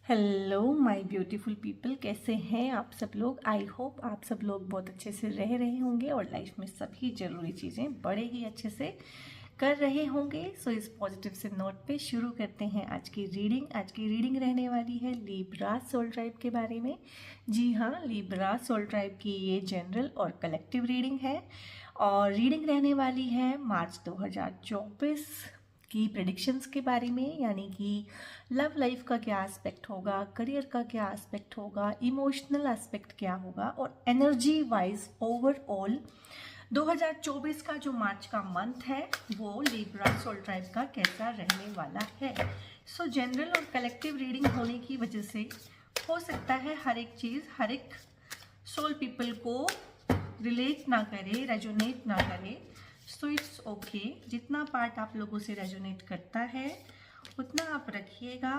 Hello my beautiful people, कैसे हैं आप सब लोग। आई होप आप सब लोग बहुत अच्छे से रह रहे होंगे और लाइफ में सभी ज़रूरी चीज़ें बड़े ही अच्छे से कर रहे होंगे। सो इस पॉजिटिव से नोट पे शुरू करते हैं आज की रीडिंग। आज की रीडिंग रहने वाली है लिब्रा सोल ट्राइब के बारे में। जी हाँ, लिब्रा सोल ट्राइब की ये जनरल और कलेक्टिव रीडिंग है और रीडिंग रहने वाली है मार्च 2024 की प्रेडिक्शंस के बारे में, यानी कि लव लाइफ का क्या एस्पेक्ट होगा, करियर का क्या एस्पेक्ट होगा, इमोशनल एस्पेक्ट क्या होगा और एनर्जी वाइज ओवरऑल 2024 का जो मार्च का मंथ है वो लिब्रा सोल ट्राइब का कैसा रहने वाला है। सो जनरल और कलेक्टिव रीडिंग होने की वजह से हो सकता है हर एक चीज़ हर एक सोल पीपल को रिलेट ना करे, रेजोनेट ना करे। सो इट्स ओके, जितना पार्ट आप लोगों से रेजोनेट करता है उतना आप रखिएगा,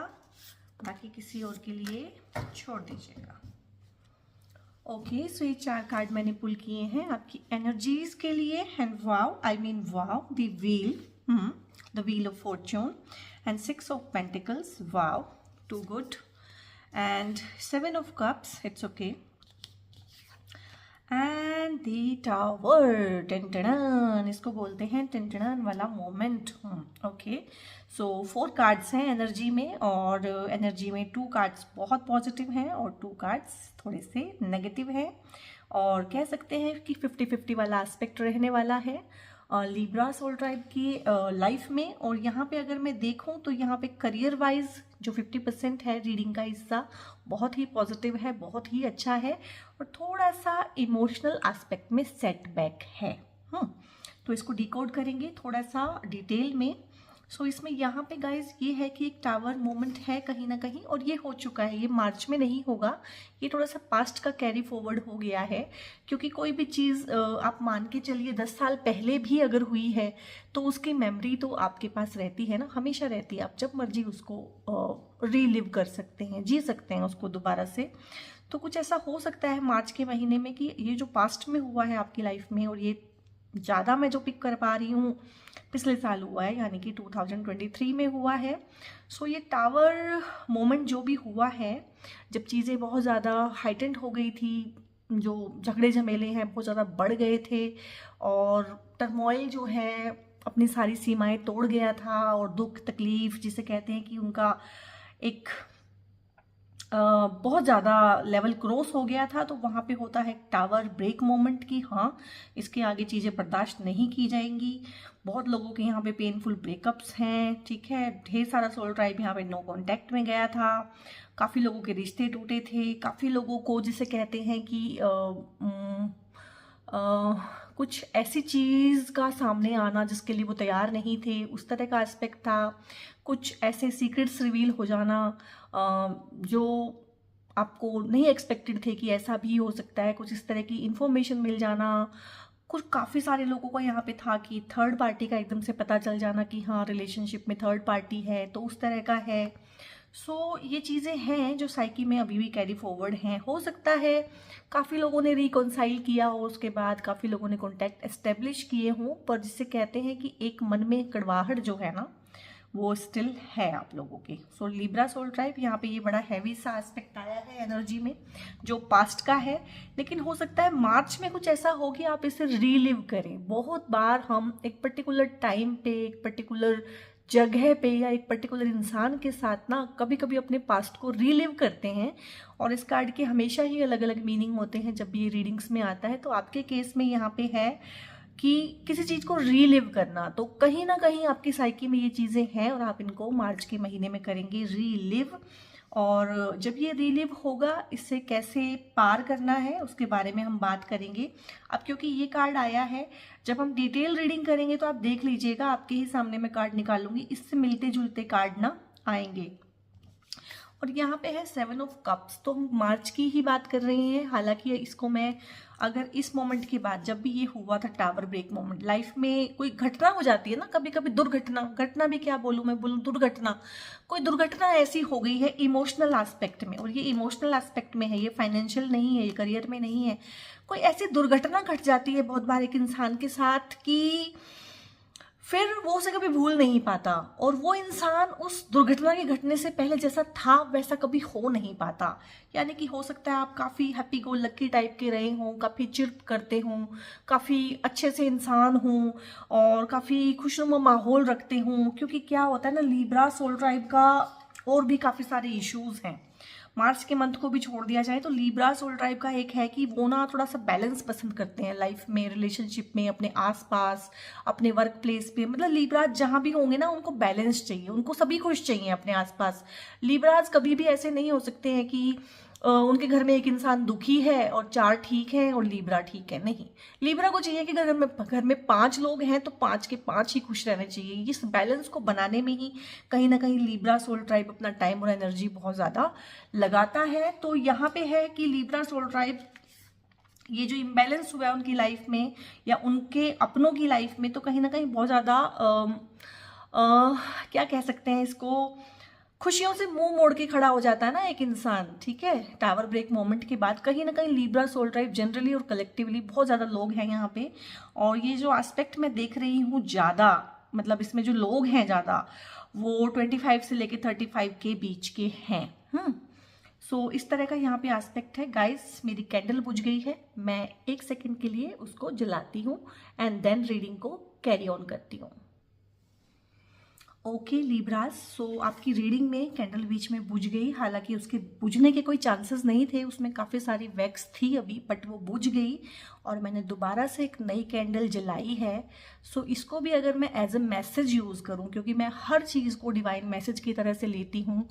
बाकी किसी और के लिए छोड़ दीजिएगा। ओके, सो ये 4 कार्ड मैंने पुल किए हैं आपकी एनर्जीज के लिए। And wow, I mean wow, the wheel of fortune and 6 of pentacles, wow, too good. And 7 of cups, it's okay. And the tower, टिंटन, इसको बोलते हैं टिंटन वाला मोमेंट। ओके, सो 4 कार्ड्स हैं एनर्जी में और एनर्जी में 2 कार्ड्स बहुत पॉजिटिव हैं और 2 कार्ड्स थोड़े से नेगेटिव हैं और कह सकते हैं कि 50-50 वाला एस्पेक्ट रहने वाला है लिब्रा सोल ट्राइब की लाइफ में। और यहाँ पे अगर मैं देखूँ तो यहाँ पे करियर वाइज जो 50% है रीडिंग का हिस्सा बहुत ही पॉजिटिव है, बहुत ही अच्छा है और थोड़ा सा इमोशनल एस्पेक्ट में सेटबैक है। तो इसको डिकोड करेंगे थोड़ा सा डिटेल में। सो इसमें यहाँ पे गाइज ये है कि एक टावर मोमेंट है कहीं ना कहीं और ये हो चुका है, ये मार्च में नहीं होगा, ये थोड़ा सा पास्ट का कैरी फॉरवर्ड हो गया है। क्योंकि कोई भी चीज़ आप मान के चलिए 10 साल पहले भी अगर हुई है तो उसकी मेमोरी तो आपके पास रहती है ना, हमेशा रहती है। आप जब मर्जी उसको रीलिव कर सकते हैं, जी सकते हैं उसको दोबारा से। तो कुछ ऐसा हो सकता है मार्च के महीने में कि ये जो पास्ट में हुआ है आपकी लाइफ में, और ये ज़्यादा मैं जो पिक कर पा रही हूँ पिछले साल हुआ है, यानी कि 2023 में हुआ है। सो ये टावर मोमेंट जो भी हुआ है, जब चीज़ें बहुत ज़्यादा हाइटेंड हो गई थी, जो झगड़े झमेले हैं बहुत ज़्यादा बढ़ गए थे और टर्मोइल जो है अपनी सारी सीमाएं तोड़ गया था और दुख तकलीफ जिसे कहते हैं कि उनका एक बहुत ज़्यादा लेवल क्रॉस हो गया था। तो वहाँ पे होता है टावर ब्रेक मोमेंट की हाँ, इसके आगे चीज़ें बर्दाश्त नहीं की जाएंगी। बहुत लोगों के यहाँ पे पेनफुल ब्रेकअप्स हैं, ठीक है। ढेर सारा सोल ट्राइब यहाँ पे नो कांटेक्ट में गया था, काफ़ी लोगों के रिश्ते टूटे थे, काफ़ी लोगों को जिसे कहते हैं कि कुछ ऐसी चीज़ का सामने आना जिसके लिए वो तैयार नहीं थे, उस तरह का एस्पेक्ट था। कुछ ऐसे सीक्रेट्स रिवील हो जाना जो आपको नहीं एक्सपेक्टेड थे कि ऐसा भी हो सकता है, कुछ इस तरह की इंफॉर्मेशन मिल जाना। कुछ काफ़ी सारे लोगों का यहाँ पे था कि थर्ड पार्टी का एकदम से पता चल जाना कि हाँ रिलेशनशिप में थर्ड पार्टी है, तो उस तरह का है। सो ये चीज़ें हैं जो साइकी में अभी भी कैरी फॉरवर्ड हैं। हो सकता है काफ़ी लोगों ने रिकॉन्साइल किया हो, उसके बाद काफ़ी लोगों ने कॉन्टैक्ट एस्टेब्लिश किए हों, पर जिसे कहते हैं कि एक मन में कड़वाहट जो है ना वो स्टिल है आप लोगों के। सो लिब्रा सोल ट्राइब यहाँ पे ये बड़ा हैवी सा एस्पेक्ट आया है एनर्जी में जो पास्ट का है, लेकिन हो सकता है मार्च में कुछ ऐसा हो कि आप इसे रीलिव करें। बहुत बार हम एक पर्टिकुलर टाइम पे, एक पर्टिकुलर जगह पे या एक पर्टिकुलर इंसान के साथ ना कभी कभी अपने पास्ट को रीलिव करते हैं और इस कार्ड के हमेशा ही अलग अलग मीनिंग होते हैं जब ये रीडिंग्स में आता है। तो आपके केस में यहाँ पे है कि किसी चीज़ को रीलिव करना, तो कहीं ना कहीं आपकी साइकी में ये चीज़ें हैं और आप इनको मार्च के महीने में करेंगे रीलिव। और जब ये रीलिव होगा इससे कैसे पार करना है उसके बारे में हम बात करेंगे। अब क्योंकि ये कार्ड आया है, जब हम डिटेल रीडिंग करेंगे तो आप देख लीजिएगा, आपके ही सामने मैं कार्ड निकालूंगी, इससे मिलते जुलते कार्ड ना आएंगे। और यहाँ पे है 7 ऑफ कप्स, तो हम मार्च की ही बात कर रहे हैं। हालांकि इसको मैं अगर इस मोमेंट के बाद जब भी ये हुआ था टावर ब्रेक मोमेंट, लाइफ में कोई घटना हो जाती है ना, कभी कभी दुर्घटना, घटना भी क्या बोलूँ मैं, बोलूँ दुर्घटना, कोई दुर्घटना ऐसी हो गई है इमोशनल एस्पेक्ट में, और ये इमोशनल एस्पेक्ट में है, ये फाइनेंशियल नहीं है, ये करियर में नहीं है। कोई ऐसी दुर्घटना घट जाती है बहुत बार एक इंसान के साथ कि फिर वो उसे कभी भूल नहीं पाता, और वो इंसान उस दुर्घटना के घटने से पहले जैसा था वैसा कभी हो नहीं पाता। यानी कि हो सकता है आप काफ़ी हैप्पी गो लकी टाइप के रहे हों, काफ़ी चिर्प करते हों, काफ़ी अच्छे से इंसान हों, और काफ़ी खुशनुमा माहौल रखते हों, क्योंकि क्या होता है ना, लिब्रा सोल ट्राइब का और भी काफ़ी सारे इश्यूज हैं। मार्च के मंथ को भी छोड़ दिया जाए तो लिब्रा सोल ट्राइब का एक है कि वो ना थोड़ा सा बैलेंस पसंद करते हैं लाइफ में, रिलेशनशिप में, अपने आसपास, अपने वर्क प्लेस पे। मतलब लिब्राज जहां भी होंगे ना, उनको बैलेंस चाहिए, उनको सभी खुश चाहिए अपने आसपास। लिब्राज कभी भी ऐसे नहीं हो सकते हैं कि उनके घर में एक इंसान दुखी है और 4 ठीक है और लिब्रा ठीक है। नहीं, लिब्रा को चाहिए कि घर में 5 लोग हैं तो 5 के 5 ही खुश रहने चाहिए। इस बैलेंस को बनाने में ही कहीं ना कहीं लिब्रा सोल ट्राइब अपना टाइम और एनर्जी बहुत ज़्यादा लगाता है। तो यहाँ पे है कि लिब्रा सोल ट्राइब, ये जो इम्बैलेंस हुआ है उनकी लाइफ में या उनके अपनों की लाइफ में, तो कहीं ना कहीं बहुत ज़्यादा क्या कह सकते हैं इसको, खुशियों से मुंह मोड़ के खड़ा हो जाता है ना एक इंसान। ठीक है, टावर ब्रेक मोमेंट के बाद कहीं ना कहीं लिब्रा सोल ट्राइब जनरली और कलेक्टिवली बहुत ज़्यादा लोग हैं यहाँ पे। और ये जो एस्पेक्ट मैं देख रही हूँ ज़्यादा, मतलब इसमें जो लोग हैं ज़्यादा, वो 25 से लेके 35 के बीच के हैं। सो इस तरह का यहाँ पे एस्पेक्ट है गाइस। मेरी कैंडल बुझ गई है, मैं 1 सेकंड के लिए उसको जलाती हूँ एंड देन रीडिंग को कैरी ऑन करती हूँ। ओके लिब्रास, सो आपकी रीडिंग में कैंडल बीच में बुझ गई। हालांकि उसके बुझने के कोई चांसेस नहीं थे, उसमें काफ़ी सारी वैक्स थी अभी, बट वो बुझ गई और मैंने दोबारा से एक नई कैंडल जलाई है। सो इसको भी अगर मैं एज अ मैसेज यूज़ करूं, क्योंकि मैं हर चीज़ को डिवाइन मैसेज की तरह से लेती हूं,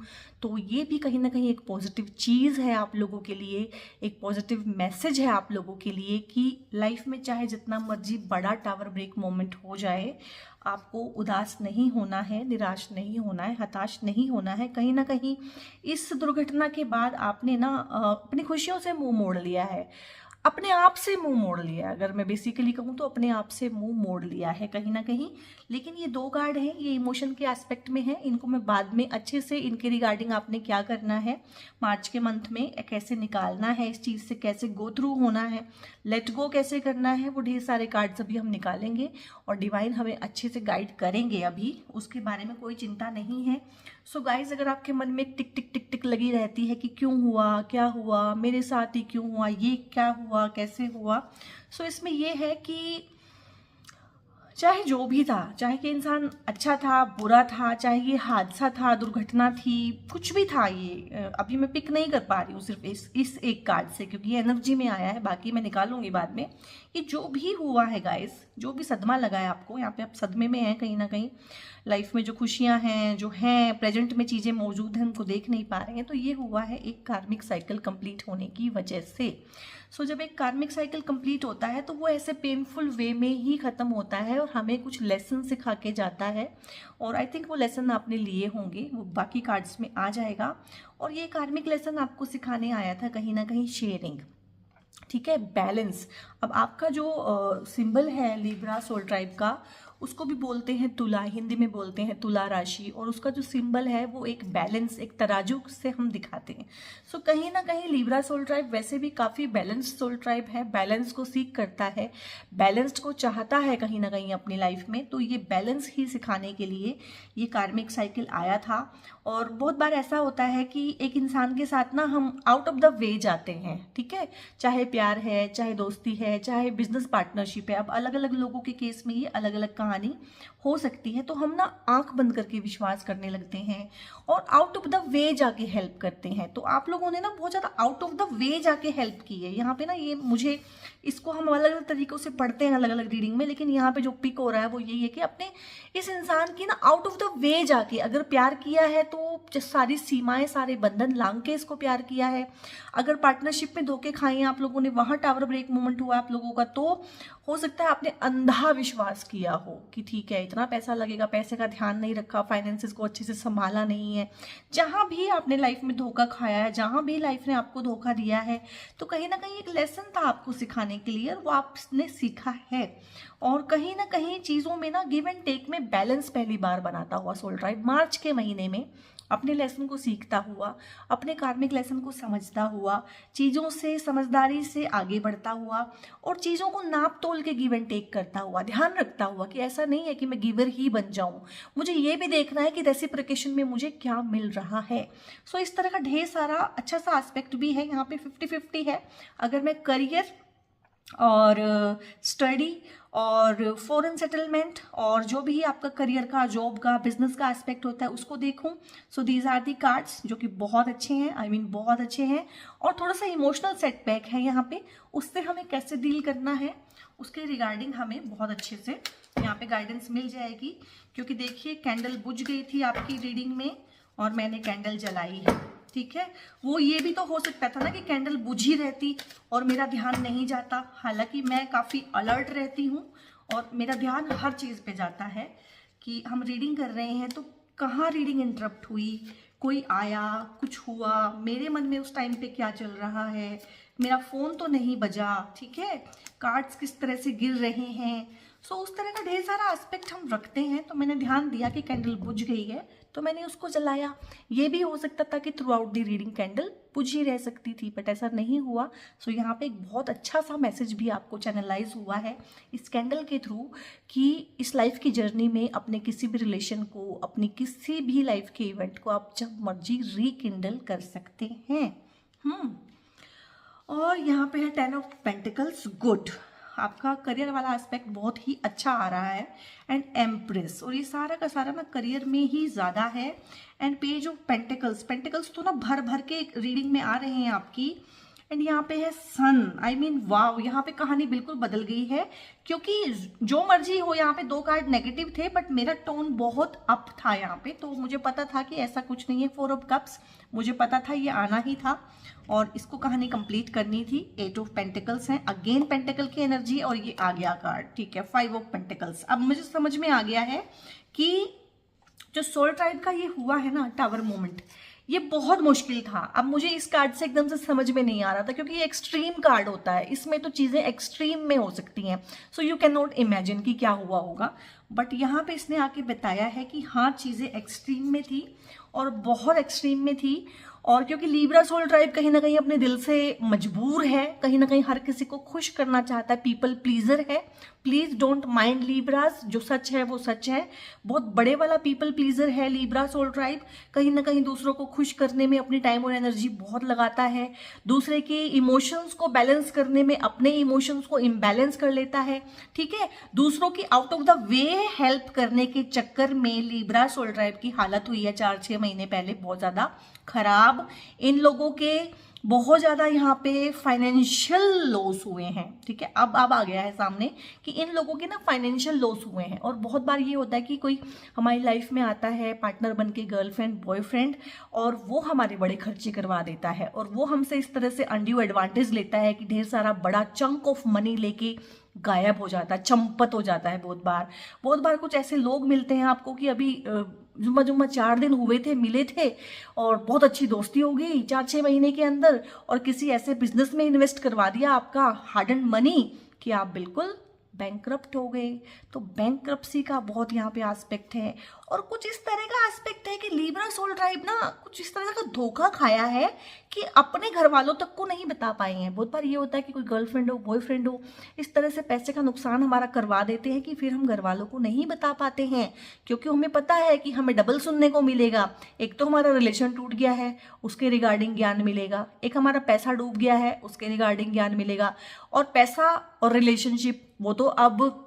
तो ये भी कहीं ना कहीं एक पॉजिटिव चीज़ है आप लोगों के लिए, एक पॉजिटिव मैसेज है आप लोगों के लिए कि लाइफ में चाहे जितना मर्जी बड़ा टावर ब्रेक मोमेंट हो जाए, आपको उदास नहीं होना है, निराश नहीं होना है, हताश नहीं होना है। कहीं ना कहीं इस दुर्घटना के बाद आपने ना अपनी खुशियों से मुंह मोड़ लिया है, अपने आप से मुंह मोड़ लिया है। अगर मैं बेसिकली कहूँ तो अपने आप से मुंह मोड़ लिया है कहीं ना कहीं। लेकिन ये 2 कार्ड हैं, ये इमोशन के एस्पेक्ट में है, इनको मैं बाद में अच्छे से इनके रिगार्डिंग आपने क्या करना है मार्च के मंथ में, कैसे निकालना है इस चीज़ से, कैसे गो थ्रू होना है, लेट गो कैसे करना है, वो ढेर सारे कार्ड्स अभी हम निकालेंगे और डिवाइन हमें अच्छे से गाइड करेंगे। अभी उसके बारे में कोई चिंता नहीं है। सो गाइज, अगर आपके मन में टिक टिक टिक टिक लगी रहती है कि क्यों हुआ, क्या हुआ, मेरे साथ ही क्यों हुआ, ये क्या हुआ, कैसे हुआ, सो इसमें ये है कि चाहे जो भी था, चाहे कि इंसान अच्छा था, बुरा था, चाहे ये हादसा था, दुर्घटना थी, कुछ भी था, ये अभी मैं पिक नहीं कर पा रही हूँ सिर्फ इस एक कार्ड से, क्योंकि ये एनर्जी में आया है, बाकी मैं निकालूंगी बाद में। ये जो भी हुआ है गाइस, जो भी सदमा लगा है आपको, यहाँ पे आप सदमे में हैं कहीं ना कहीं, लाइफ में जो खुशियाँ हैं, जो हैं प्रेजेंट में चीज़ें मौजूद हैं, उनको देख नहीं पा रहे हैं, तो ये हुआ है एक कार्मिक साइकिल कंप्लीट होने की वजह से। सो जब एक कार्मिक साइकिल कंप्लीट होता है तो वो ऐसे पेनफुल वे में ही ख़त्म होता है और हमें कुछ लेसन सिखा के जाता है, और आई थिंक वो लेसन आपने लिए होंगे, वो बाकी कार्ड्स में आ जाएगा। और ये कार्मिक लेसन आपको सिखाने आया था कहीं ना कहीं शेयरिंग, ठीक है, बैलेंस। अब आपका जो सिंबल है लिब्रा सोल ट्राइब का, उसको भी बोलते हैं तुला, हिंदी में बोलते हैं तुला राशि, और उसका जो सिंबल है वो एक बैलेंस, एक तराजू से हम दिखाते हैं। सो कहीं ना कहीं लिब्रा सोल ट्राइब वैसे भी काफ़ी बैलेंस सोल ट्राइब है, बैलेंस को सीख करता है, बैलेंस्ड को चाहता है कहीं ना कहीं अपनी लाइफ में। तो ये बैलेंस ही सिखाने के लिए ये कार्मिक साइकिल आया था। और बहुत बार ऐसा होता है कि एक इंसान के साथ ना हम आउट ऑफ द वे जाते हैं, ठीक है, चाहे प्यार है, चाहे दोस्ती है, चाहे बिजनेस पार्टनरशिप है। अब अलग अलग लोगों के केस में ये अलग अलग कहानी हो सकती है, तो हम ना आंख बंद करके विश्वास करने लगते हैं और आउट ऑफ द वे जाके हेल्प करते हैं। तो आप लोगों ने ना बहुत ज़्यादा आउट ऑफ द वे जाके हेल्प की है यहाँ पे ना। ये मुझे, इसको हम अलग अलग तरीकों से पढ़ते हैं अलग अलग रीडिंग में, लेकिन यहाँ पे जो पिक हो रहा है वो यही है कि अपने इस इंसान की ना आउट ऑफ द वे जाके अगर प्यार किया है तो सारी सीमाएं, सारे बंधन लांग के इसको प्यार किया है। अगर पार्टनरशिप में धोखे खाए हैं आप लोगों ने, वहां टावर ब्रेक मोमेंट हुआ आप लोगों का, तो हो सकता है आपने अंधा विश्वास किया हो कि ठीक है इतना पैसा लगेगा, पैसे का ध्यान नहीं रखा, फाइनेंसेस को अच्छे से संभाला नहीं है। जहां भी आपने लाइफ में धोखा खाया है, जहां भी लाइफ ने आपको धोखा दिया है, तो कहीं ना कहीं एक लेसन था आपको सिखाने के लिए, और वो आपने सीखा है। और कहीं ना कहीं चीज़ों में ना गिव एंड टेक में बैलेंस पहली बार बनाता हुआ सोल ट्राइब मार्च के महीने में अपने लेसन को सीखता हुआ, अपने कार्मिक लेसन को समझता हुआ, चीज़ों से समझदारी से आगे बढ़ता हुआ और चीज़ों को नाप तोल के गिव एंड टेक करता हुआ, ध्यान रखता हुआ कि ऐसा नहीं है कि मैं गिवर ही बन जाऊं, मुझे ये भी देखना है कि रेसिप्रोकेशन में मुझे क्या मिल रहा है। सो इस तरह का ढेर सारा अच्छा सा एस्पेक्ट भी है। यहाँ पे 50-50 है। अगर मैं करियर और स्टडी और फॉरेन सेटलमेंट और जो भी आपका करियर का, जॉब का, बिजनेस का एस्पेक्ट होता है उसको देखूं, so these are the cards जो कि बहुत अच्छे हैं, आई मीन बहुत अच्छे हैं। और थोड़ा सा इमोशनल सेटबैक है यहाँ पे, उससे हमें कैसे डील करना है उसके रिगार्डिंग हमें बहुत अच्छे से यहाँ पे गाइडेंस मिल जाएगी। क्योंकि देखिए कैंडल बुझ गई थी आपकी रीडिंग में और मैंने कैंडल जलाई है, ठीक है। वो ये भी तो हो सकता था ना कि कैंडल बुझी रहती और मेरा ध्यान नहीं जाता। हालांकि मैं काफ़ी अलर्ट रहती हूँ और मेरा ध्यान हर चीज़ पे जाता है कि हम रीडिंग कर रहे हैं तो कहाँ रीडिंग इंटरप्ट हुई, कोई आया, कुछ हुआ, मेरे मन में उस टाइम पे क्या चल रहा है, मेरा फ़ोन तो नहीं बजा, ठीक है, कार्ड्स किस तरह से गिर रहे हैं। सो उस तरह का ढेर सारा एस्पेक्ट हम रखते हैं। तो मैंने ध्यान दिया कि कैंडल बुझ गई है तो मैंने उसको जलाया। ये भी हो सकता था कि through out the reading candle बुझी रह सकती थी, बट ऐसा नहीं हुआ। सो यहाँ पे एक बहुत अच्छा सा मैसेज भी आपको चैनलाइज हुआ है इस कैंडल के थ्रू कि इस लाइफ की जर्नी में अपने किसी भी रिलेशन को, अपनी किसी भी लाइफ के इवेंट को आप जब मर्जी रीकिंडल कर सकते हैं। और यहाँ पे है 10 ऑफ पेंटिकल्स, गुड। आपका करियर वाला एस्पेक्ट बहुत ही अच्छा आ रहा है एंड एम्प्रेस, और ये सारा का सारा ना करियर में ही ज़्यादा है। And page of pentacles, pentacles तो ना भर भर के रीडिंग में आ रहे हैं आपकी। एंड यहाँ पे है सन, आई मीन वाव, यहाँ पे कहानी बिल्कुल बदल गई है। क्योंकि जो मर्जी हो, यहाँ पे 2 कार्ड नेगेटिव थे बट मेरा टोन बहुत अप था यहाँ पे, तो मुझे पता था कि ऐसा कुछ नहीं है। 4 ऑफ कप्स, मुझे पता था ये आना ही था और इसको कहानी कंप्लीट करनी थी। 8 ऑफ पेंटिकल्स हैं, अगेन पेंटिकल की एनर्जी और ये आ गया कार्ड, ठीक है। 5 ऑफ पेंटिकल्स, अब मुझे समझ में आ गया है कि जो सोल ट्राइब का ये हुआ है ना टावर मोमेंट, ये बहुत मुश्किल था। अब मुझे इस कार्ड से एकदम से समझ में नहीं आ रहा था क्योंकि ये एक्सट्रीम कार्ड होता है, इसमें तो चीज़ें एक्सट्रीम में हो सकती हैं। So you can not imagine कि क्या हुआ होगा, बट यहाँ पे इसने आके बताया है कि हाँ चीज़ें एक्सट्रीम में थी और बहुत एक्सट्रीम में थी। और क्योंकि लीब्रा सोल ट्राइब कहीं ना कहीं अपने दिल से मजबूर है, कहीं ना कहीं हर किसी को खुश करना चाहता है, पीपल प्लीजर है। प्लीज डोंट माइंड लीब्रास, जो सच है वो सच है। बहुत बड़े वाला पीपल प्लीजर है लीब्रा सोल ट्राइब, कहीं ना कहीं दूसरों को खुश करने में अपनी टाइम और एनर्जी बहुत लगाता है, दूसरे के इमोशंस को बैलेंस करने में अपने इमोशंस को इम्बैलेंस कर लेता है, ठीक है। दूसरों की out of the way help करने के चक्कर में लीब्रा सोल ट्राइब की हालत हुई है 4-6 महीने पहले बहुत ज़्यादा खराब। इन लोगों के बहुत ज़्यादा यहाँ पे फाइनेंशियल लॉस हुए हैं, ठीक है। अब आ गया है सामने कि इन लोगों के ना फाइनेंशियल लॉस हुए हैं। और बहुत बार ये होता है कि कोई हमारी लाइफ में आता है पार्टनर बन के, गर्लफ्रेंड बॉयफ्रेंड, और वो हमारे बड़े खर्चे करवा देता है और वो हमसे इस तरह से अनड्यू एडवांटेज लेता है कि ढेर सारा बड़ा चंक ऑफ मनी लेके गायब हो जाता है, चंपत हो जाता है। बहुत बार कुछ ऐसे लोग मिलते हैं आपको कि अभी जुम्मा 4 दिन हुए थे, मिले थे और बहुत अच्छी दोस्ती हो गई 4-6 महीने के अंदर, और किसी ऐसे बिजनेस में इन्वेस्ट करवा दिया आपका हार्ड एंड मनी कि आप बिल्कुल बैंकरप्ट हो गए। तो बैंकरप्सी का बहुत यहाँ पे एस्पेक्ट है। और कुछ इस तरह का एस्पेक्ट है कि लीब्रा सोल ट्राइब ना कुछ इस तरह का धोखा खाया है कि अपने घर वालों तक को नहीं बता पाए हैं। बहुत बार ये होता है कि कोई गर्लफ्रेंड हो, बॉयफ्रेंड हो, इस तरह से पैसे का नुकसान हमारा करवा देते हैं कि फिर हम घर वालों को नहीं बता पाते हैं, क्योंकि हमें पता है कि हमें डबल सुनने को मिलेगा। एक तो हमारा रिलेशन टूट गया है, उसके रिगार्डिंग ज्ञान मिलेगा, एक हमारा पैसा डूब गया है, उसके रिगार्डिंग ज्ञान मिलेगा। और पैसा और रिलेशनशिप वो तो अब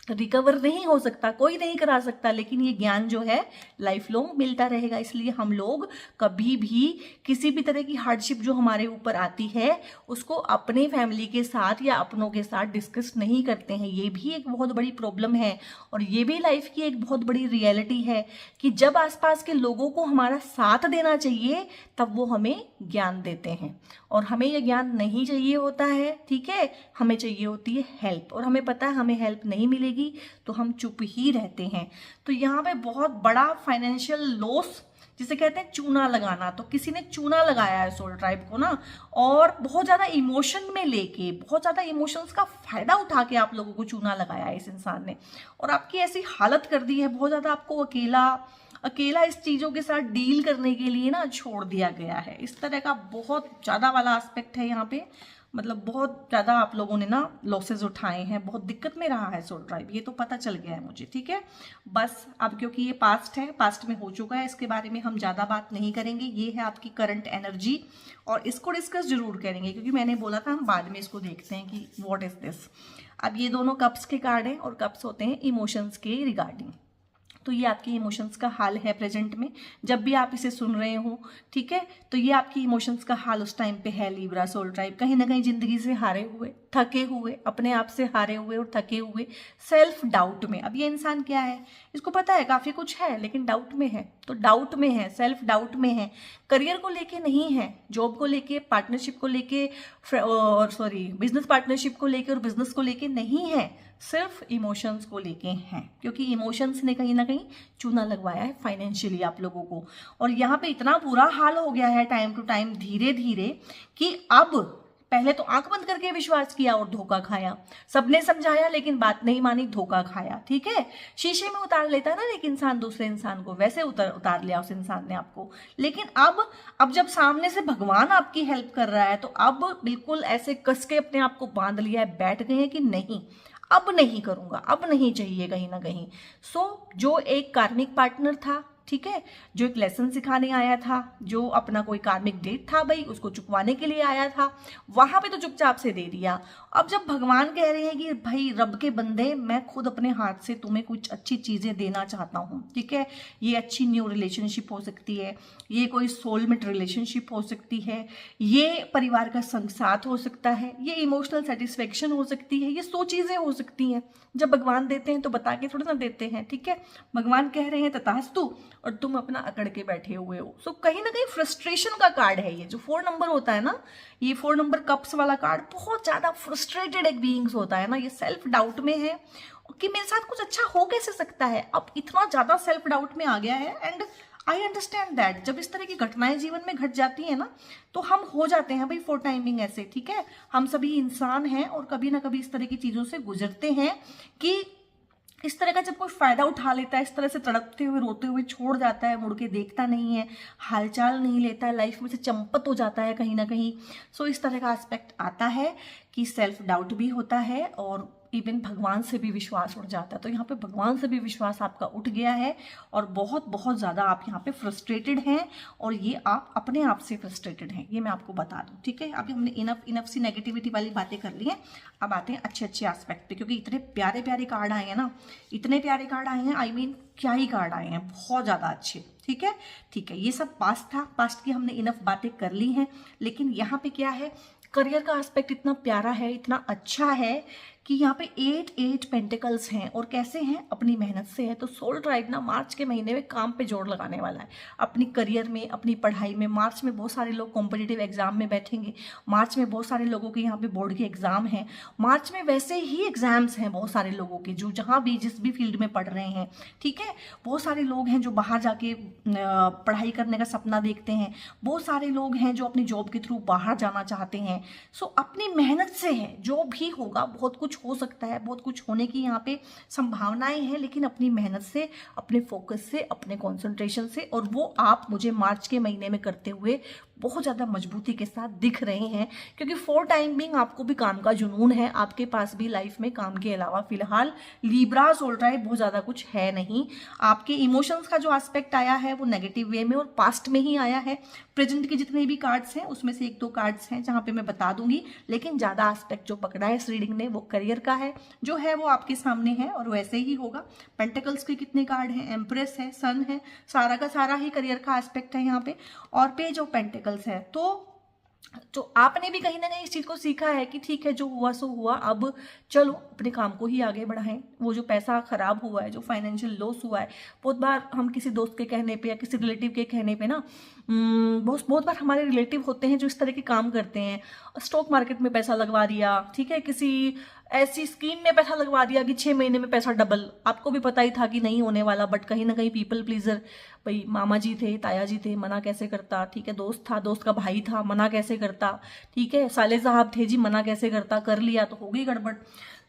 रिकवर नहीं हो सकता, कोई नहीं करा सकता, लेकिन ये ज्ञान जो है लाइफ लॉन्ग मिलता रहेगा। इसलिए हम लोग कभी भी किसी भी तरह की हार्डशिप जो हमारे ऊपर आती है उसको अपने फैमिली के साथ या अपनों के साथ डिस्कस नहीं करते हैं। ये भी एक बहुत बड़ी प्रॉब्लम है और ये भी लाइफ की एक बहुत बड़ी रियलिटी है कि जब आसपास के लोगों को हमारा साथ देना चाहिए तब वो हमें ज्ञान देते हैं, और हमें ये ज्ञान नहीं चाहिए होता है, ठीक है। हमें चाहिए होती है हेल्प, और हमें पता है हमें हेल्प नहीं मिलेगी तो हम चुप ही रहते हैं। तो यहाँ पे बहुत बड़ा फाइनेंशियल लॉस, जिसे कहते हैं चूना लगाना, तो किसी ने चूना लगाया है सोल ट्राइब को ना, और बहुत ज्यादा इमोशन में लेके, बहुत ज्यादा इमोशंस का फायदा उठा के आप लोगों को चूना लगाया है इस इंसान ने, और आपकी ऐसी हालत कर दी है, बहुत ज्यादा आपको अकेला अकेला इस चीज़ों के साथ डील करने के लिए ना छोड़ दिया गया है। इस तरह का बहुत ज़्यादा वाला एस्पेक्ट है यहाँ पे, मतलब बहुत ज़्यादा आप लोगों ने ना लॉसेज उठाए हैं, बहुत दिक्कत में रहा है सोल ट्राइब, ये तो पता चल गया है मुझे, ठीक है। बस अब क्योंकि ये पास्ट है, पास्ट में हो चुका है, इसके बारे में हम ज़्यादा बात नहीं करेंगे। ये है आपकी करंट एनर्जी और इसको डिस्कस जरूर करेंगे, क्योंकि मैंने बोला था हम बाद में इसको देखते हैं कि व्हाट इज़ दिस। अब ये दोनों कप्स के कार्ड हैं और कप्स होते हैं इमोशंस के रिगार्डिंग। तो ये आपके इमोशंस का हाल है प्रेजेंट में, जब भी आप इसे सुन रहे हो, ठीक है। तो ये आपकी इमोशंस का हाल उस टाइम पे है लिब्रा सोल ट्राइब। कहीं ना कहीं जिंदगी से हारे हुए, थके हुए, अपने आप से हारे हुए और थके हुए, सेल्फ डाउट में। अब ये इंसान क्या है, इसको पता है काफी कुछ है लेकिन डाउट में है, तो डाउट में है, सेल्फ डाउट में है। करियर को लेके नहीं है, जॉब को लेके, पार्टनरशिप को लेके और बिजनेस पार्टनरशिप को लेके और बिजनेस को लेके नहीं है, सिर्फ इमोशंस को लेके हैं, क्योंकि इमोशंस ने कहीं ना कहीं चूना लगवाया है फाइनेंशियली आप लोगों को। और यहाँ पे इतना बुरा हाल हो गया है टाइम टू टाइम, धीरे धीरे, कि अब पहले तो आंख बंद करके विश्वास किया और धोखा खाया। सबने समझाया लेकिन बात नहीं मानी, धोखा खाया, ठीक है। शीशे में उतार लेता है ना एक इंसान दूसरे इंसान को, वैसे उतार लिया उस इंसान ने आपको। लेकिन अब जब सामने से भगवान आपकी हेल्प कर रहा है, तो अब बिल्कुल ऐसे कस के अपने आप को बांध लिया है, बैठ गए हैं कि नहीं, अब नहीं करूंगा, अब नहीं चाहिए कहीं ना कहीं। जो एक कार्मिक पार्टनर था, ठीक है, जो एक लेसन सिखाने आया था, जो अपना कोई कार्मिक डेट था भाई उसको चुकवाने के लिए आया था, वहां पे तो चुपचाप से दे दिया। अब जब भगवान कह रहे हैं कि भाई रब के बंदे, मैं खुद अपने हाथ से तुम्हें कुछ अच्छी चीजें देना चाहता हूँ, ठीक है। ये अच्छी न्यू रिलेशनशिप हो सकती है, ये कोई सोलमेट रिलेशनशिप हो सकती है, ये परिवार का संग साथ हो सकता है, ये इमोशनल सेटिस्फेक्शन हो सकती है, ये 100 चीजें हो सकती हैं। जब भगवान देते हैं तो बता के थोड़ा ना देते हैं, ठीक है। भगवान कह रहे हैं तथास्तु और तुम अपना अकड़ के बैठे हुए हो। सो कहीं ना कहीं फ्रस्ट्रेशन का कार्ड है ये, जो 4 नंबर होता है ना, ये 4 नंबर कप्स वाला कार्ड बहुत ज्यादा फ्रस्ट्रेटेड एक बीइंग्स होता है ना, ये सेल्फ डाउट में है कि मेरे साथ कुछ अच्छा हो कैसे सकता है। अब इतना ज्यादा सेल्फ डाउट में आ गया है, एंड आई अंडरस्टैंड दैट। जब इस तरह की घटनाएं जीवन में घट जाती है ना, तो हम हो जाते हैं भाई फॉर टाइमिंग ऐसे, ठीक है। हम सभी इंसान हैं और कभी ना कभी इस तरह की चीजों से गुजरते हैं कि इस तरह का जब कोई फायदा उठा लेता है, इस तरह से तड़पते हुए रोते हुए छोड़ जाता है, मुड़ के देखता नहीं है, हालचाल नहीं लेता है, लाइफ में से चंपत हो जाता है कहीं ना कहीं। सो इस तरह का एस्पेक्ट आता है कि सेल्फ डाउट भी होता है और इवन भगवान से भी विश्वास उठ जाता है। तो यहाँ पे भगवान से भी विश्वास आपका उठ गया है और बहुत बहुत ज़्यादा आप यहाँ पे फ्रस्ट्रेटेड हैं, और ये आप अपने आप से फ्रस्ट्रेटेड हैं, ये मैं आपको बता दूँ, ठीक है। अभी हमने इनफ सी नेगेटिविटी वाली बातें कर ली हैं, अब आते हैं अच्छे अच्छे एस्पेक्ट पे, क्योंकि इतने प्यारे प्यारे कार्ड आए हैं ना, इतने प्यारे कार्ड आए हैं, आई मीन क्या ही कार्ड आए हैं, बहुत ज़्यादा अच्छे, ठीक है। ठीक है, ये सब पास्ट था, पास्ट की हमने इनफ बातें कर ली हैं। लेकिन यहाँ पे क्या है, करियर का एस्पेक्ट इतना प्यारा है, इतना अच्छा है कि यहाँ पे 8 पेंटिकल्स हैं, और कैसे हैं, अपनी मेहनत से है। तो सोल ट्राइब ना मार्च के महीने में काम पे जोर लगाने वाला है, अपनी करियर में, अपनी पढ़ाई में। मार्च में बहुत सारे लोग कॉम्पिटिटिव एग्जाम में बैठेंगे, मार्च में बहुत सारे लोगों के यहाँ पे बोर्ड के एग्जाम हैं, मार्च में वैसे ही एग्जाम्स हैं बहुत सारे लोगों के, जो जहाँ भी जिस भी फील्ड में पढ़ रहे हैं, ठीक है। बहुत सारे लोग हैं जो बाहर जाके पढ़ाई करने का सपना देखते हैं, बहुत सारे लोग हैं जो अपनी जॉब के थ्रू बाहर जाना चाहते हैं। सो अपनी मेहनत से है, जो भी होगा बहुत कुछ हो सकता है, बहुत कुछ होने की यहाँ पे संभावनाएं हैं, लेकिन अपनी मेहनत से, अपने फोकस से, अपने कंसंट्रेशन से, और वो आप मुझे मार्च के महीने में करते हुए बहुत ज़्यादा मजबूती के साथ दिख रहे हैं। क्योंकि फॉर टाइम बिंग आपको भी काम का जुनून है, आपके पास भी लाइफ में काम के अलावा फिलहाल लीब्रा सोल ट्राइब बहुत ज़्यादा कुछ है नहीं। आपके इमोशंस का जो एस्पेक्ट आया है वो नेगेटिव वे में और पास्ट में ही आया है। प्रेजेंट के जितने भी कार्ड्स हैं उसमें से 1-2 कार्ड्स हैं जहाँ पे मैं बता दूंगी, लेकिन ज़्यादा एस्पेक्ट जो पकड़ा है इस रीडिंग ने वो करियर का है, जो है वो आपके सामने है और वैसे ही होगा। पेंटिकल्स के कितने कार्ड हैं, एम्प्रेस है, सन है, सारा का सारा ही करियर का एस्पेक्ट है यहाँ पे, और पेज ऑफ पेंटिकल्स है। तो आपने भी कहीं ना कहीं इस चीज को सीखा है कि ठीक है, जो हुआ सो हुआ, अब चलो अपने काम को ही आगे बढ़ाएं। वो जो पैसा खराब हुआ है, जो फाइनेंशियल लॉस हुआ है, बहुत बार हम किसी दोस्त के कहने पे या किसी रिलेटिव के कहने पे ना, बहुत बार हमारे रिलेटिव होते हैं जो इस तरह के काम करते हैं। स्टॉक मार्केट में पैसा लगवा दिया, ठीक है, किसी ऐसी स्कीम में पैसा लगवा दिया कि 6 महीने में पैसा डबल। आपको भी पता ही था कि नहीं होने वाला, बट कहीं ना कहीं पीपल प्लीजर, भाई मामा जी थे, ताया जी थे, मना कैसे करता, ठीक है, दोस्त था, दोस्त का भाई था, मना कैसे करता, ठीक है, साले साहब थे जी, मना कैसे करता, कर लिया तो हो गई गड़बड़।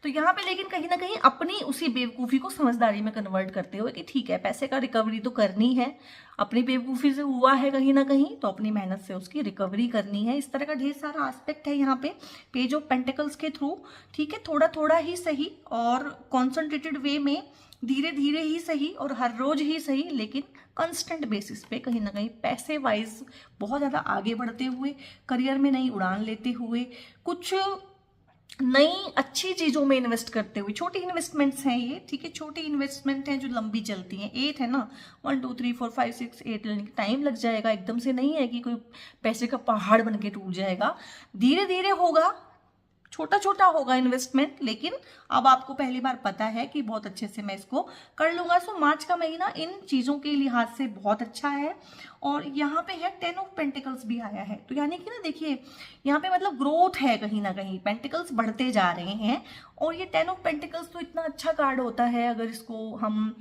तो यहाँ पे लेकिन कहीं ना कहीं अपनी उसी बेवकूफ़ी को समझदारी में कन्वर्ट करते हुए कि ठीक है, पैसे का रिकवरी तो करनी है, अपनी बेवकूफ़ी से हुआ है कहीं ना कहीं, तो अपनी मेहनत से उसकी रिकवरी करनी है। इस तरह का ढेर सारा एस्पेक्ट है यहाँ पे पेज ऑफ पेंटिकल्स के थ्रू। ठीक है, थोड़ा थोड़ा ही सही और कॉन्सेंट्रेटेड वे में, धीरे धीरे ही सही और हर रोज ही सही, लेकिन कंस्टेंट बेसिस पे कहीं ना कहीं पैसे वाइज बहुत ज़्यादा आगे बढ़ते हुए, करियर में नई उड़ान लेते हुए, कुछ नई अच्छी चीज़ों में इन्वेस्ट करते हुए। छोटी इन्वेस्टमेंट्स हैं ये, ठीक है, छोटी इन्वेस्टमेंट हैं जो लंबी चलती हैं। 8 है ना, 1 2 3 4 5 6 8 टाइम लग जाएगा, एकदम से नहीं है कि कोई पैसे का पहाड़ बन के टूट जाएगा, धीरे धीरे होगा, छोटा छोटा होगा इन्वेस्टमेंट, लेकिन अब आपको पहली बार पता है कि बहुत अच्छे से मैं इसको कर लूंगा। सो मार्च का महीना इन चीज़ों के लिहाज से बहुत अच्छा है। और यहाँ पे है 10 ऑफ पेंटिकल्स भी आया है, तो यानी कि ना देखिए यहाँ पे मतलब ग्रोथ है, कहीं ना कहीं पेंटिकल्स बढ़ते जा रहे हैं। और ये 10 ऑफ पेंटिकल्स तो इतना अच्छा कार्ड होता है, अगर इसको हम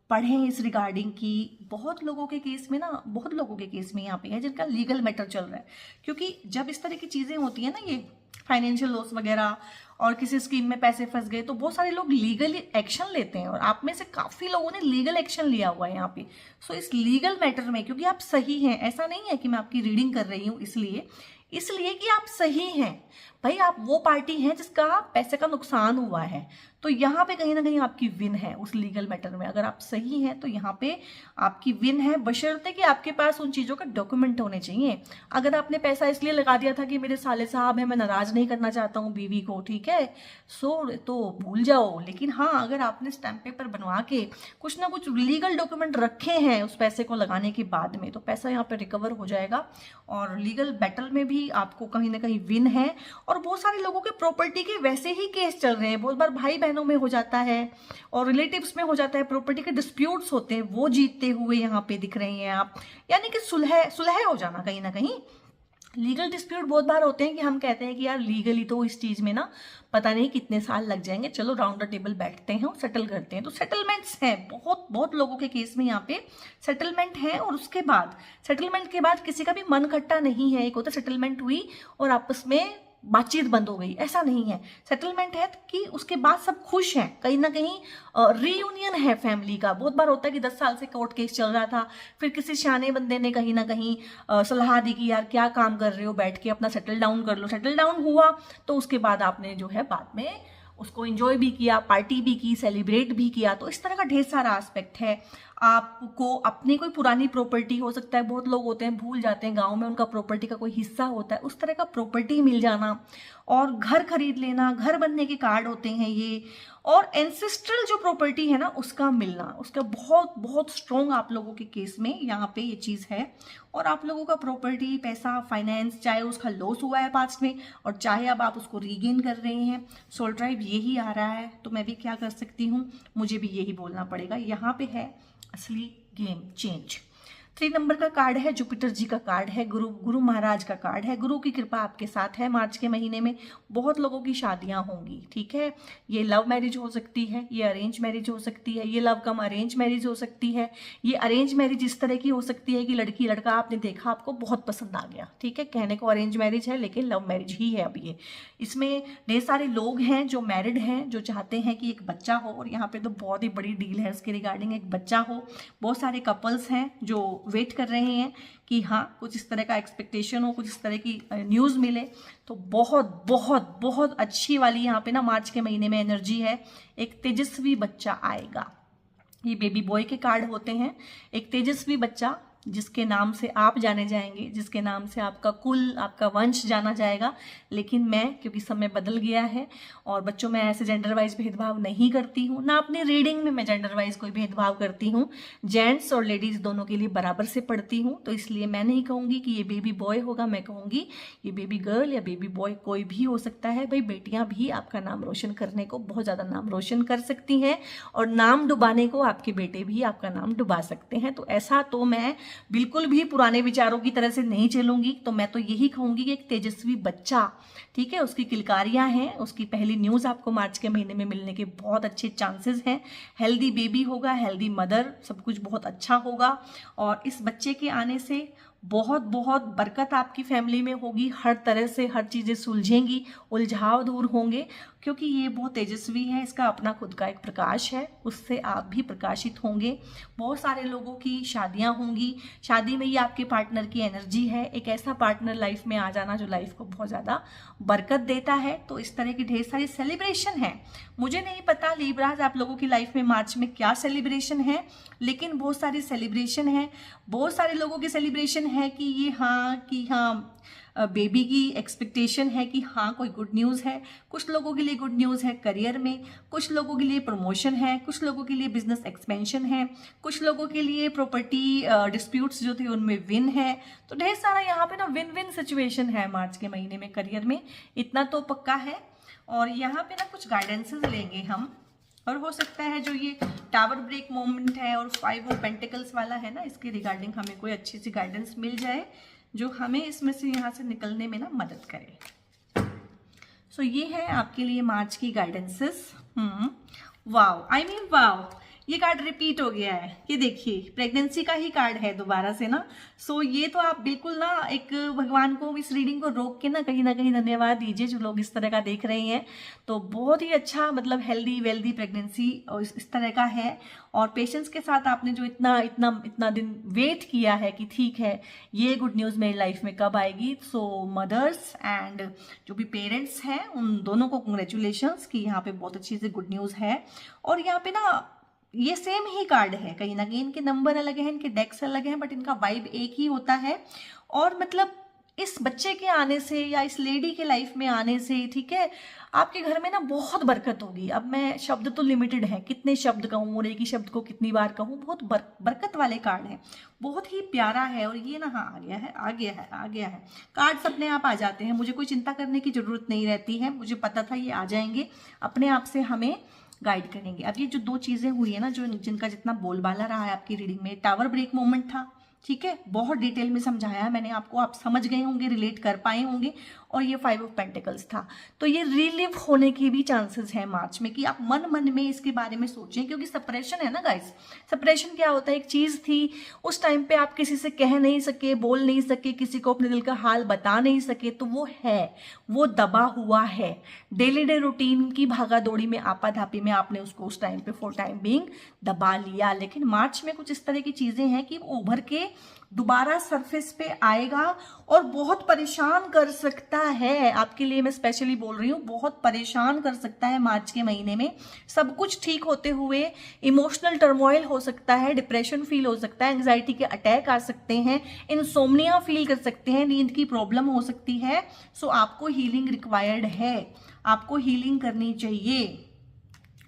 पढ़ें इस रिगार्डिंग की, बहुत लोगों के केस में ना, बहुत लोगों के केस में यहाँ पे है जिनका लीगल मैटर चल रहा है। क्योंकि जब इस तरह की चीज़ें होती है ना, ये फाइनेंशियल लॉस वगैरह और किसी स्कीम में पैसे फंस गए, तो बहुत सारे लोग लीगल एक्शन लेते हैं, और आप में से काफ़ी लोगों ने लीगल एक्शन लिया हुआ है यहाँ पे। सो इस लीगल मैटर में, क्योंकि आप सही हैं, ऐसा नहीं है कि मैं आपकी रीडिंग कर रही हूँ इसलिए कि आप सही हैं भाई, आप वो पार्टी हैं जिसका पैसे का नुकसान हुआ है, तो यहाँ पे कहीं ना कहीं आपकी विन है उस लीगल मैटर में। अगर आप सही हैं तो यहाँ पे आपकी विन है, बशर्ते कि आपके पास उन चीज़ों का डॉक्यूमेंट होने चाहिए। अगर आपने पैसा इसलिए लगा दिया था कि मेरे साले साहब हैं, मैं नाराज नहीं करना चाहता हूँ बीवी को, ठीक है, तो भूल जाओ। लेकिन हाँ, अगर आपने स्टैम्प पेपर बनवा के कुछ ना कुछ लीगल डॉक्यूमेंट रखे हैं उस पैसे को लगाने के बाद में, तो पैसा यहाँ पे रिकवर हो जाएगा और लीगल बैटल में भी आपको कहीं ना कहीं विन है। और बहुत सारे लोगों के प्रॉपर्टी के वैसे ही केस चल रहे हैं, बहुत बार भाई बहनों में हो जाता है और रिलेटिव्स में हो जाता है, प्रॉपर्टी के डिस्प्यूट्स होते हैं, वो जीतते हुए यहाँ पे दिख रहे हैं आप, यानी कि सुलह हो जाना। कहीं ना कहीं लीगल डिस्प्यूट बहुत बार होते हैं कि हम कहते हैं कि यार लीगली तो इस चीज़ में ना पता नहीं कितने साल लग जाएंगे, चलो राउंड द टेबल बैठते हैं और सेटल करते हैं। तो सेटलमेंट्स हैं, बहुत बहुत लोगों के केस में यहाँ पे सेटलमेंट है। और उसके बाद सेटलमेंट के बाद किसी का भी मन खट्टा नहीं है। एक होता सेटलमेंट हुई और आपस में बातचीत बंद हो गई, ऐसा नहीं है। सेटलमेंट है कि उसके बाद सब खुश हैं, कहीं ना कहीं रीयूनियन है फैमिली का। बहुत बार होता है कि 10 साल से कोर्ट केस चल रहा था, फिर किसी सियाने बंदे ने कहीं ना कहीं सलाह दी कि यार क्या काम कर रहे हो, बैठ के अपना सेटल डाउन कर लो। सेटल डाउन हुआ तो उसके बाद आपने जो है बाद में उसको एंजॉय भी किया, पार्टी भी की, सेलिब्रेट भी किया। तो इस तरह का ढेर सारा एस्पेक्ट है। आपको अपनी कोई पुरानी प्रॉपर्टी हो सकता है, बहुत लोग होते हैं भूल जाते हैं, गांव में उनका प्रॉपर्टी का कोई हिस्सा होता है, उस तरह का प्रॉपर्टी मिल जाना, और घर खरीद लेना, घर बनने के कार्ड होते हैं ये। और एंसेस्ट्रल जो प्रॉपर्टी है ना उसका मिलना, उसका बहुत बहुत स्ट्रॉन्ग आप लोगों के केस में यहाँ पे ये चीज़ है। और आप लोगों का प्रॉपर्टी, पैसा, फाइनेंस, चाहे उसका लॉस हुआ है पास्ट में और चाहे अब आप उसको रीगेन कर रहे हैं, सोल ट्राइब यही आ रहा है, तो मैं भी क्या कर सकती हूँ, मुझे भी यही बोलना पड़ेगा। यहाँ पे है असली गेम चेंज। 3 नंबर का कार्ड है, जुपिटर जी का कार्ड है, गुरु महाराज का कार्ड है। गुरु की कृपा आपके साथ है। मार्च के महीने में बहुत लोगों की शादियां होंगी, ठीक है। ये लव मैरिज हो सकती है, ये अरेंज मैरिज हो सकती है, ये लव कम अरेंज मैरिज हो सकती है। ये अरेंज मैरिज इस तरह की हो सकती है कि लड़की लड़का आपने देखा, आपको बहुत पसंद आ गया, ठीक है, कहने को अरेंज मैरिज है लेकिन लव मैरिज ही है। अब ये इसमें ढेर सारे लोग हैं जो मैरिड हैं, जो चाहते हैं कि एक बच्चा हो, और यहाँ पे तो बहुत ही बड़ी डील है इसके रिगार्डिंग, एक बच्चा हो। बहुत सारे कपल्स हैं जो वेट कर रहे हैं कि हाँ कुछ इस तरह का एक्सपेक्टेशन हो, कुछ इस तरह की न्यूज़ मिले। तो बहुत बहुत बहुत अच्छी वाली यहाँ पे ना मार्च के महीने में एनर्जी है। एक तेजस्वी बच्चा आएगा, ये बेबी बॉय के कार्ड होते हैं। एक तेजस्वी बच्चा जिसके नाम से आप जाने जाएंगे, जिसके नाम से आपका कुल, आपका वंश जाना जाएगा। लेकिन मैं, क्योंकि समय बदल गया है और बच्चों में ऐसे जेंडर वाइज भेदभाव नहीं करती हूँ, ना अपनी रीडिंग में मैं जेंडर वाइज कोई भेदभाव करती हूँ, जेंट्स और लेडीज दोनों के लिए बराबर से पढ़ती हूँ। तो इसलिए मैं नहीं कहूँगी कि ये बेबी बॉय होगा, मैं कहूँगी ये बेबी गर्ल या बेबी बॉय कोई भी हो सकता है। भाई बेटियाँ भी आपका नाम रोशन करने को बहुत ज़्यादा नाम रोशन कर सकती हैं, और नाम डुबाने को आपके बेटे भी आपका नाम डुबा सकते हैं। तो ऐसा तो मैं बिल्कुल भी पुराने विचारों की तरह से नहीं चलूंगी। तो मैं तो यही कहूंगी कि एक तेजस्वी बच्चा, ठीक है, उसकी किलकारियां हैं, उसकी पहली न्यूज़ आपको मार्च के महीने में मिलने के बहुत अच्छे चांसेस हैं। हेल्दी बेबी होगा, हेल्दी मदर, सब कुछ बहुत अच्छा होगा। और इस बच्चे के आने से बहुत बहुत बरकत आपकी फैमिली में होगी, हर तरह से हर चीज़ें सुलझेंगी, उलझाव दूर होंगे, क्योंकि ये बहुत तेजस्वी है, इसका अपना खुद का एक प्रकाश है, उससे आप भी प्रकाशित होंगे। बहुत सारे लोगों की शादियां होंगी, शादी में ही आपके पार्टनर की एनर्जी है, एक ऐसा पार्टनर लाइफ में आ जाना जो लाइफ को बहुत ज़्यादा बरकत देता है। तो इस तरह की ढेर सारी सेलिब्रेशन है। मुझे नहीं पता लीब्राज आप लोगों की लाइफ में मार्च में क्या सेलिब्रेशन है, लेकिन बहुत सारी सेलिब्रेशन है। बहुत सारे लोगों की सेलिब्रेशन है कि ये हाँ बेबी की एक्सपेक्टेशन है कि हाँ कोई गुड न्यूज़ है। कुछ लोगों के लिए गुड न्यूज़ है करियर में, कुछ लोगों के लिए प्रमोशन है, कुछ लोगों के लिए बिजनेस एक्सपेंशन है, कुछ लोगों के लिए प्रॉपर्टी डिस्प्यूट्स जो थे उनमें विन है। तो ढेर सारा यहाँ पे ना विन विन सिचुएशन है मार्च के महीने में करियर में, इतना तो पक्का है। और यहाँ पे ना कुछ गाइडेंसेस लेंगे हम, और हो सकता है जो ये टावर ब्रेक मोमेंट है और 5 ऑफ पेंटिकल्स वाला है ना, इसके रिगार्डिंग हमें कोई अच्छी सी गाइडेंस मिल जाए जो हमें इसमें से यहाँ से निकलने में ना मदद करे। सो ये है आपके लिए मार्च की गाइडेंसेस। वाव, आई मीन वाव, ये कार्ड रिपीट हो गया है। ये देखिए प्रेगनेंसी का ही कार्ड है दोबारा से ना। सो ये तो आप बिल्कुल ना एक भगवान को इस रीडिंग को रोक के ना कहीं धन्यवाद दीजिए जो लोग इस तरह का देख रहे हैं। तो बहुत ही अच्छा, मतलब हेल्दी वेल्दी प्रेगनेंसी इस तरह का है। और पेशेंस के साथ आपने जो इतना दिन वेट किया है कि ठीक है ये गुड न्यूज़ मेरी लाइफ में कब आएगी। सो मदर्स एंड जो भी पेरेंट्स हैं उन दोनों को कंग्रेचुलेशंस कि यहाँ पे बहुत अच्छी से गुड न्यूज़ है। और यहाँ पे ना ये सेम ही कार्ड है, कहीं ना कहीं इनके नंबर अलग हैं, इनके डेक्स अलग हैं, बट इनका वाइब एक ही होता है। और मतलब इस बच्चे के आने से या इस लेडी के लाइफ में आने से, ठीक है, आपके घर में ना बहुत बरकत होगी। अब मैं शब्द तो लिमिटेड है, कितने शब्द कहूँ और एक ही शब्द को कितनी बार कहूँ, बहुत बरकत वाले कार्ड है, बहुत ही प्यारा है। और ये ना हाँ आ गया है कार्ड्स अपने आप आ जाते हैं, मुझे कोई चिंता करने की जरूरत नहीं रहती है, मुझे पता था ये आ जाएंगे, अपने आप से हमें गाइड करेंगे। अब ये जो 2 चीजें हुई है ना, जो जिनका जितना बोलबाला रहा है आपकी रीडिंग में, टावर ब्रेक मोमेंट था, ठीक है, बहुत डिटेल में समझाया है मैंने आपको, आप समझ गए होंगे, रिलेट कर पाए होंगे। और ये 5 ऑफ पेंटिकल्स था। तो ये रिलीव होने के भी चांसेस है मार्च में कि आप मन में इसके बारे में सोचें, क्योंकि सप्रेशन है ना गाइस। सप्रेशन क्या होता है, एक चीज थी उस टाइम पे आप किसी से कह नहीं सके, बोल नहीं सके, किसी को अपने दिल का हाल बता नहीं सके, तो वो है, वो दबा हुआ है। डेली डे रूटीन की भागा दौड़ी में, आपाधापी में आपने उसको उस टाइम पे फॉर टाइम बीइंग दबा लिया। लेकिन मार्च में कुछ इस तरह की चीजें हैं कि वो उभर के दोबारा सरफेस पे आएगा और बहुत परेशान कर सकता है। आपके लिए मैं स्पेशली बोल रही हूँ, बहुत परेशान कर सकता है मार्च के महीने में। सब कुछ ठीक होते हुए इमोशनल टर्मोइल हो सकता है, डिप्रेशन फील हो सकता है, एंग्जाइटी के अटैक आ सकते हैं, इनसोम्निया फील कर सकते हैं, नींद की प्रॉब्लम हो सकती है। सो आपको हीलिंग रिक्वायर्ड है, आपको हीलिंग करनी चाहिए।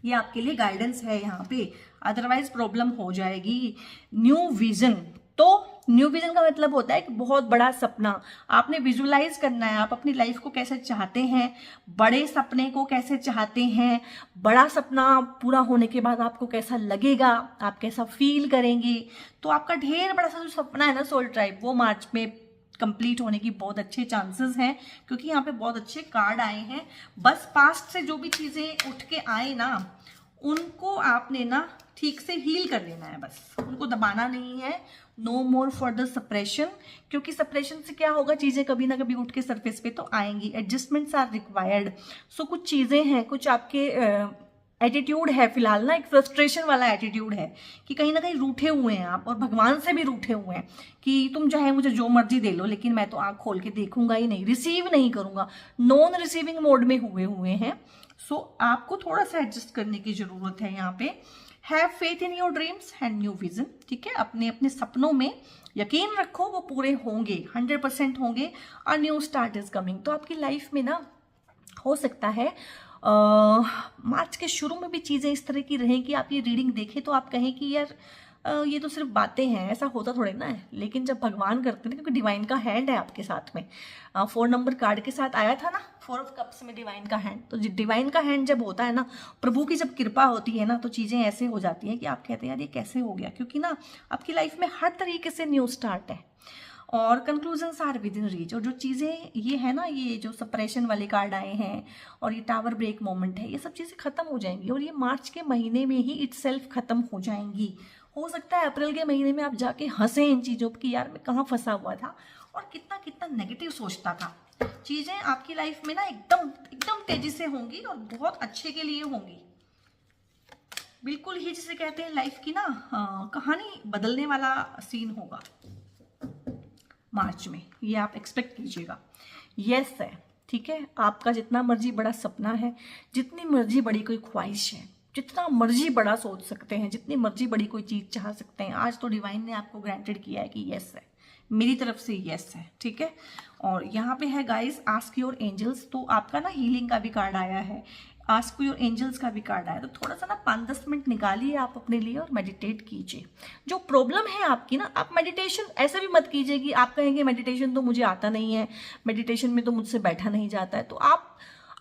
ये आपके लिए गाइडेंस है यहाँ पे, अदरवाइज प्रॉब्लम हो जाएगी। न्यू विजन, तो न्यू विजन का मतलब होता है कि बहुत बड़ा सपना आपने विजुलाइज करना है। आप अपनी लाइफ को कैसे चाहते हैं, बड़े सपने को कैसे चाहते हैं, बड़ा सपना पूरा होने के बाद आपको कैसा लगेगा, आप कैसा फील करेंगे। तो आपका ढेर बड़ा सा जो सपना है ना सोल ट्राइब, वो मार्च में कंप्लीट होने की बहुत अच्छे चांसेस हैं, क्योंकि यहाँ पे बहुत अच्छे कार्ड आए हैं। बस पास्ट से जो भी चीजें उठ के आए ना, उनको आपने ना ठीक से हील कर लेना है, बस उनको दबाना नहीं है। No more for the suppression, क्योंकि सप्रेशन से क्या होगा, चीजें कभी ना कभी उठ के सरफेस पे तो आएंगी। Adjustments are required. सो कुछ चीजें हैं, कुछ आपके एटीट्यूड है फिलहाल ना, एक फ्रस्ट्रेशन वाला एटीट्यूड है कि कहीं ना कहीं रूठे हुए हैं आप, और भगवान से भी रूठे हुए हैं कि तुम चाहे मुझे जो मर्जी दे लो, लेकिन मैं तो आंख खोल के देखूंगा ही नहीं, रिसीव नहीं करूंगा, नॉन रिसीविंग मोड में हुए हैं। सो आपको थोड़ा सा एडजस्ट करने की जरूरत है यहाँ पे। Have faith in your dreams and new vision, ठीक है, अपने अपने सपनों में यकीन रखो, वो पूरे होंगे, 100% होंगे। और न्यू स्टार्ट इज कमिंग। तो आपकी लाइफ में ना हो सकता है मार्च के शुरू में भी चीज़ें इस तरह की रहें कि आप ये रीडिंग देखें तो आप कहें कि यार ये तो सिर्फ बातें हैं, ऐसा होता थोड़े ना है। लेकिन जब भगवान करते हैं, क्योंकि डिवाइन का हैंड है आपके साथ में, 4 नंबर कार्ड के साथ आया था ना, 4 ऑफ कप्स में डिवाइन का हैंड। तो डिवाइन का हैंड जब होता है ना, प्रभु की जब कृपा होती है ना, तो चीज़ें ऐसे हो जाती हैं कि आप कहते हैं यार ये कैसे हो गया, क्योंकि ना आपकी लाइफ में हर तरीके से न्यू स्टार्ट है और conclusions are within reach. और जो चीज़ें ये है ना, ये जो सप्रेशन वाले कार्ड आए हैं और ये टावर ब्रेक मोमेंट है, ये सब चीज़ें खत्म हो जाएंगी और ये मार्च के महीने में ही इटसेल्फ खत्म हो जाएंगी। हो सकता है अप्रैल के महीने में आप जाके हंसे इन चीज़ों पर कि यार मैं कहाँ फंसा हुआ था और कितना कितना नेगेटिव सोचता था। चीज़ें आपकी लाइफ में ना एकदम एकदम तेजी से होंगी और बहुत अच्छे के लिए होंगी। बिल्कुल ही जिसे कहते हैं लाइफ की ना कहानी बदलने वाला सीन होगा मार्च में, ये आप एक्सपेक्ट कीजिएगा। यस है, ठीक है। आपका जितना मर्जी बड़ा सपना है, जितनी मर्जी बड़ी कोई ख्वाहिश है, जितना मर्जी बड़ा सोच सकते हैं, जितनी मर्जी बड़ी कोई चीज़ चाह सकते हैं, आज तो डिवाइन ने आपको ग्रांटेड किया है कि यस है, मेरी तरफ से यस है, ठीक है। और यहाँ पे है गाइस आस्क योर एंजल्स, तो आपका ना हीलिंग का भी कार्ड आया है, आस्क योर एंजल्स का भी कार्ड आया, तो थोड़ा सा ना 5-10 मिनट निकालिए आप अपने लिए और मेडिटेट कीजिए। जो प्रॉब्लम है आपकी ना, आप मेडिटेशन ऐसे भी मत कीजिए कि आप कहेंगे मेडिटेशन तो मुझे आता नहीं है, मेडिटेशन में तो मुझसे बैठा नहीं जाता है। तो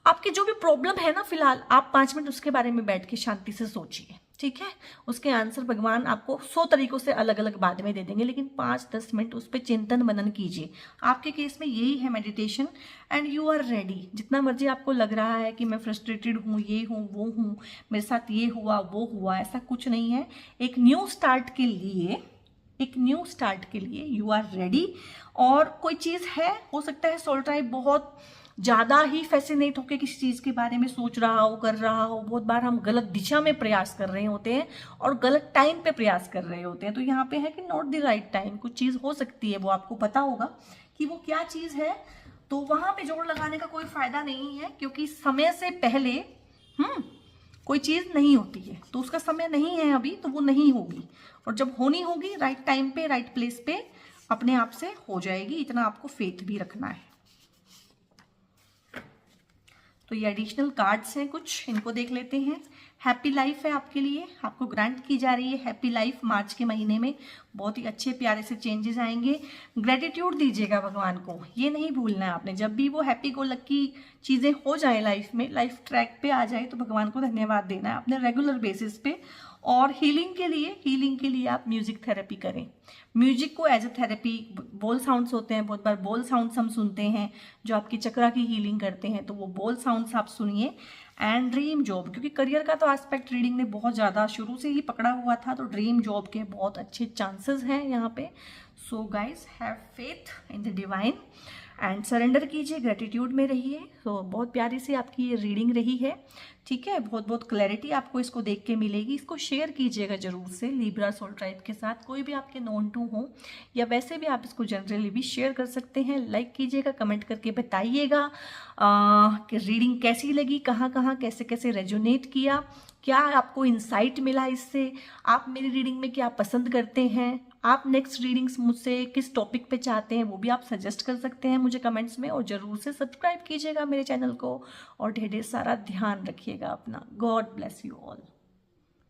आपकी जो भी प्रॉब्लम है ना फिलहाल, आप 5 मिनट उसके बारे में बैठ के शांति से सोचिए, ठीक है। उसके आंसर भगवान आपको 100 तरीकों से अलग अलग बाद में दे देंगे, लेकिन 5-10 मिनट उस पर चिंतन मनन कीजिए। आपके केस में यही है meditation, and you are ready. जितना मर्जी आपको लग रहा है कि मैं फ्रस्ट्रेटेड हूँ, ये हूँ, वो हूँ, मेरे साथ ये हुआ वो हुआ, ऐसा कुछ नहीं है। एक न्यू स्टार्ट के लिए यू आर रेडी। और कोई चीज़ है, हो सकता है सोल ट्राइब बहुत ज़्यादा ही फैसिनेट होकर किसी चीज़ के बारे में सोच रहा हो, कर रहा हो। बहुत बार हम गलत दिशा में प्रयास कर रहे होते हैं और गलत टाइम पे प्रयास कर रहे होते हैं। तो यहाँ पे है कि नॉट द राइट टाइम, कुछ चीज़ हो सकती है, वो आपको पता होगा कि वो क्या चीज़ है, तो वहाँ पे जोड़ लगाने का कोई फायदा नहीं है, क्योंकि समय से पहले कोई चीज़ नहीं होती है। तो उसका समय नहीं है अभी, तो वो नहीं होगी, और जब होनी होगी राइट टाइम पे राइट प्लेस पे अपने आप से हो जाएगी। इतना आपको फेथ भी रखना है। तो ये एडिशनल कार्ड्स हैं कुछ, इनको देख लेते हैं। हैप्पी लाइफ है आपके लिए, आपको ग्रांट की जा रही है हैप्पी लाइफ। मार्च के महीने में बहुत ही अच्छे प्यारे से चेंजेस आएंगे। ग्रेटिट्यूड दीजिएगा भगवान को, ये नहीं भूलना है आपने। जब भी वो हैप्पी गो लकी चीज़ें हो जाए लाइफ में, लाइफ ट्रैक पे आ जाए, तो भगवान को धन्यवाद देना है अपने रेगुलर बेसिस पे। और हीलिंग के लिए आप म्यूजिक थेरेपी करें। म्यूजिक को एज अ थेरेपी, बोल साउंड्स होते हैं, बहुत बार बोल साउंड्स हम सुनते हैं जो आपकी चक्रा की हीलिंग करते हैं, तो वो बोल साउंड्स आप सुनिए। एंड ड्रीम जॉब, क्योंकि करियर का तो एस्पेक्ट रीडिंग ने बहुत ज़्यादा शुरू से ही पकड़ा हुआ था, तो ड्रीम जॉब के बहुत अच्छे चांसेस हैं यहाँ पे। So guys have faith in the divine and surrender कीजिए, ग्रेटिट्यूड में रहिए। तो बहुत प्यारी सी आपकी ये रीडिंग रही है, ठीक है। बहुत बहुत क्लैरिटी आपको इसको देख के मिलेगी। इसको शेयर कीजिएगा जरूर से लिब्रा सोल ट्राइब के साथ, कोई भी आपके नॉन टू हो, या वैसे भी आप इसको जनरली भी शेयर कर सकते हैं। लाइक कीजिएगा, कमेंट करके बताइएगा कि रीडिंग कैसी लगी, कहाँ कहाँ कैसे कैसे रेजोनेट किया, क्या आपको इंसाइट मिला इससे, आप मेरी रीडिंग में क्या पसंद करते हैं, आप नेक्स्ट रीडिंग्स मुझसे किस टॉपिक पे चाहते हैं, वो भी आप सजेस्ट कर सकते हैं मुझे कमेंट्स में। और ज़रूर से सब्सक्राइब कीजिएगा मेरे चैनल को, और ढेर सारा ध्यान रखिएगा अपना। God bless you all.